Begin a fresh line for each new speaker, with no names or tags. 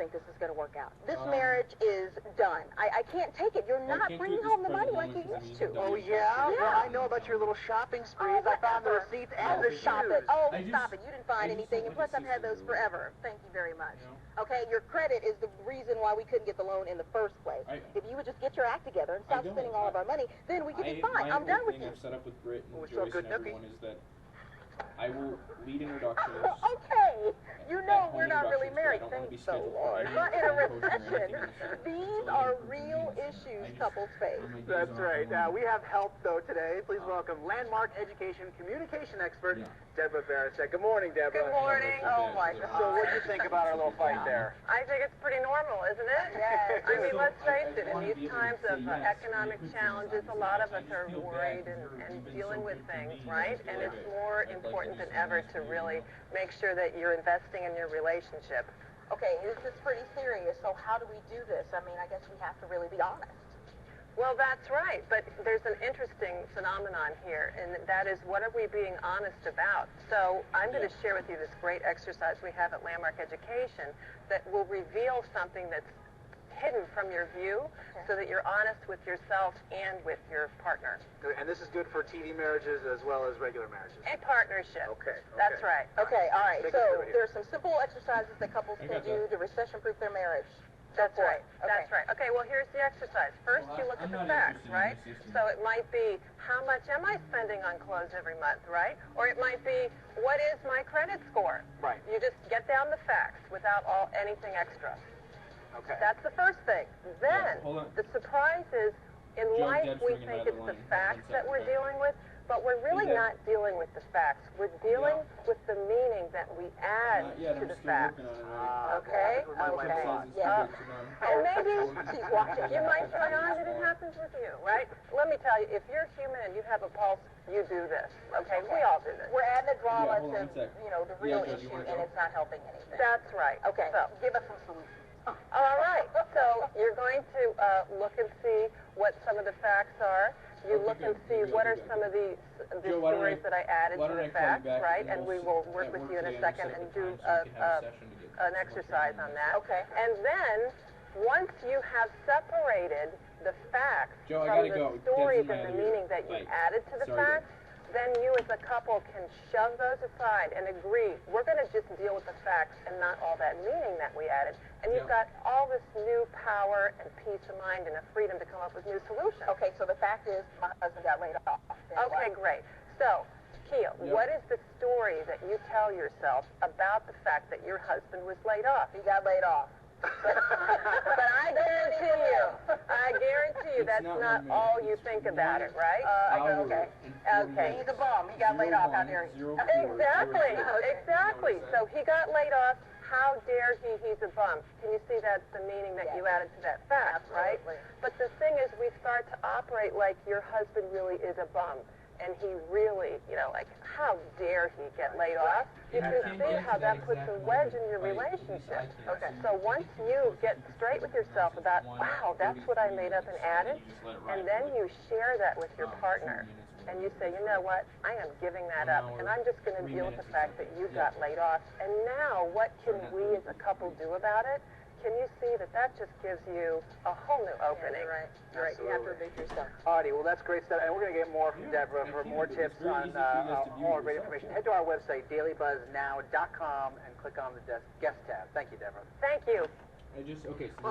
think this is going to work out. This marriage is done. I can't take it. You're not bringing home the money like you used to.
Oh, yeah? Well, I know about your little shopping sprees. I found the receipts and the
Stop
shoes.
it. Oh, stop it. You didn't find anything, and plus I've had those forever. Thank you very much. Okay, your credit is the reason why we couldn't get the loan in the first place. If you would just get your act together and stop spending all of our money, then we could be fine. I'm done with you.
I've set up with Britt and Joyce and everyone is that I will lead introductions.
Okay, you know we're not really married, thank the Lord. But in a recession, these are real issues couples face.
That's right. We have help, though, today. Please welcome Landmark Education Communication Expert, Deborah Barasek. Good morning, Deborah.
Good morning.
Oh, my God.
So what do you think about our little fight there?
I think it's pretty normal, isn't it?
Yes.
I mean, let's face it, in these times of economic challenges, a lot of us are worried and dealing with things, right? And it's more important than ever to really make sure that you're investing in your relationship.
Okay, this is pretty serious, so how do we do this? I mean, I guess we have to really be honest.
Well, that's right, but there's an interesting phenomenon here, and that is, what are we being honest about? So I'm going to share with you this great exercise we have at Landmark Education that will reveal something that's hidden from your view, so that you're honest with yourself and with your partner.
And this is good for TV marriages as well as regular marriages.
And partnership.
Okay.
That's right.
Okay, all right.
Take us
So
through it here.
there's some simple exercises that couples can do to recession-proof their marriage.
That's right.
Okay.
That's right. Okay, well, here's the exercise. First, you look at the facts, right? So it might be, how much am I spending on clothes every month, right? Or it might be, what is my credit score?
Right.
You just get down the facts without anything extra.
Okay.
That's the first thing. Then,
hold on.
the surprise is, in life,
Deb's
we
ringing
think
another
it's the
line.
facts
One
that we're
second.
dealing with, but we're really
Deb.
not dealing with the facts. We're dealing with the meaning that we add
Yeah,
to
I'm
the
still
facts.
working on it.
Okay?
That's what my wife
Okay.
thought.
Yeah. And maybe
She's watching.
you might try on that it happens with you, right? Let me tell you, if you're human and you have a pulse, you do this. Okay? We all do this.
We're adding the drama
hold on
to,
one sec.
the real
Yeah, Joe, do you
issue,
wanna
and
go?
it's not helping anything.
That's right.
Okay,
So,
give us some solutions.
all right. So you're going to look and see what some of the facts are. You
Okay,
look and
good.
see
Good,
what
good,
are
good.
some of the
Joe, why don't
stories that I added
why
to
don't
the
I call you
facts,
back
right?
and
And we
we'll
will work
at
with
work
you in
today
a
and
second
set
and
up a
do
time so we can have a session to get
an
some more
exercise
training
on that.
Okay.
And then, once you have separated the facts
Joe, I
from
gotta
the
go.
stories
Dad's in my
and the
ear.
meaning that you
Bye.
added to the
Sorry,
facts, then you as a couple can shove those aside and agree, we're going to just deal with the facts and not all that meaning that we added. And you've got all this new power and peace of mind and a freedom to come up with new solutions.
Okay, so the fact is, my husband got laid off. Then
Okay,
what?
great. So, Kia, what is the story that you tell yourself about the fact that your husband was laid off?
He got laid off.
But I guarantee you that's
not
not
1 minute.
all you
It's
think about it, right?
Okay.
Okay.
He's a bum. He got laid off. How dare he?
Exactly, exactly. So he got laid off. How dare he? He's a bum. Can you see that's the meaning that you added to that fact, right?
Absolutely.
But the thing is, we start to operate like your husband really is a bum. And he really, like, how dare he get laid off? You can see how that puts a wedge in your relationship. Okay. So once you get straight with yourself about, wow, that's what I made up and added, and then you share that with your partner, and you say, you know what, I am giving that up, and I'm just going to deal with the fact that you got laid off. And now, what can we as a couple do about it? Can you see that that just gives you a whole new opening?
You're right. You're right. You have to abate yourself.
Alrighty, well that's great stuff, and we're going to get more from Deborah for more tips on all our great information. Head to our website, dailybuzznow.com, and click on the guest tab. Thank you, Deborah.
Thank you.
I just, okay, so